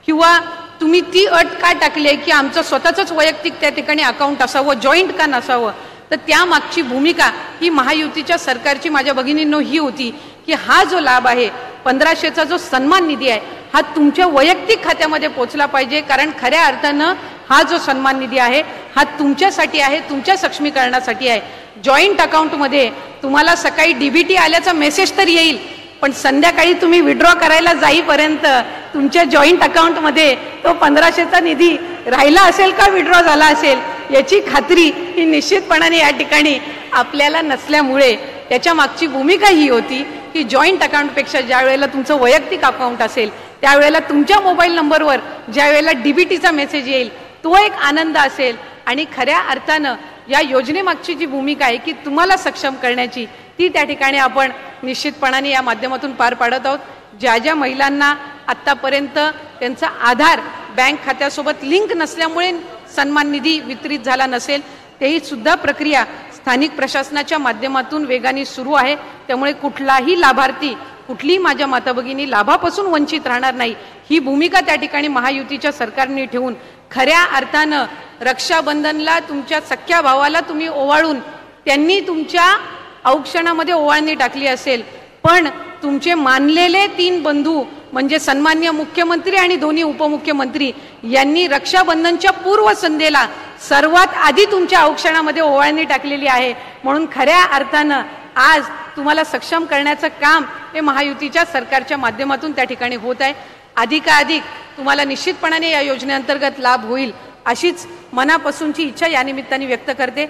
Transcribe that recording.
किंवा तुम्ही ती अट का टाकली आहे की आमचं स्वतःचंच वैयक्तिक त्या ठिकाणी अकाउंट असावं, जॉईंट का नसावं? तर त्यामागची भूमिका ही महायुतीच्या सरकारची माझ्या भगिनींनो ही होती की हा जो लाभ आहे 1500चा जो सन्मान निधी आहे हा तुमच्या वैयक्तिक खात्यामध्ये पोहोचला पाहिजे, कारण खऱ्या अर्थानं हा जो सन्मान निधी आहे हा तुमच्यासाठी आहे, तुमच्या सक्षमीकरणासाठी आहे। जॉईंट अकाउंटमध्ये तुम्हाला सकाळी डीबीटी आल्याचा मेसेज तर येईल, पण संध्याकाळी तुम्ही विड्रॉ करायला जाईपर्यंत तुमच्या जॉईंट अकाउंटमध्ये तो 1500चा निधी राहिला असेल का विड्रॉ झाला असेल याची खात्री ही निश्चितपणाने या ठिकाणी आपल्याला नसल्यामुळे त्याच्या मागची भूमिका ही होती की जॉईंट अकाउंटपेक्षा ज्या वेळेला तुमचं वैयक्तिक अकाउंट असेल त्यावेळेला तुमच्या मोबाईल नंबरवर ज्या वेळेला डीबीटीचा मेसेज येईल तो एक आनंद असेल। आणि खऱ्या अर्थानं या योजनेमागची जी भूमिका आहे की तुम्हाला सक्षम करण्याची ती त्या ठिकाणी आपण निश्चितपणाने या माध्यमातून पार पाडत आहोत। ज्या ज्या महिलांना आत्तापर्यंत त्यांचा आधार बँक खात्यासोबत लिंक नसल्यामुळे सन्मान निधी वितरित झाला नसेल तेही सुद्धा प्रक्रिया स्थानिक प्रशासनाच्या माध्यमातून वेगाने सुरू आहे, त्यामुळे कुठलाही लाभार्थी कुठलीही माझ्या माता भगिनी लाभापासून वंचित राहणार नाही ही भूमिका त्या ठिकाणी महायुतीच्या सरकारने ठेवून खऱ्या अर्थानं रक्षाबंधनला तुमच्या सख्या भावाला तुम्ही ओवाळून त्यांनी तुमच्या औक्षणामध्ये ओवाळणी टाकली असेल, पण तुमचे मानलेले 3 बंधू म्हणजे सन्माननीय मुख्यमंत्री आणि दोन्ही उपमुख्यमंत्री यांनी रक्षाबंधनच्या पूर्वसंध्येला सर्वात आधी तुमच्या औक्षणामध्ये ओवाळणी टाकलेली आहे। म्हणून खऱ्या अर्थानं आज तुम्हाला सक्षम करण्याचं काम हे महायुतीच्या सरकारच्या माध्यमातून त्या ठिकाणी होत आहे। अधिकाधिक तुम्हाला निश्चितपणाने या योजनेअंतर्गत लाभ होईल अशीच मनापासूनची इच्छा या निमित्ताने व्यक्त करते।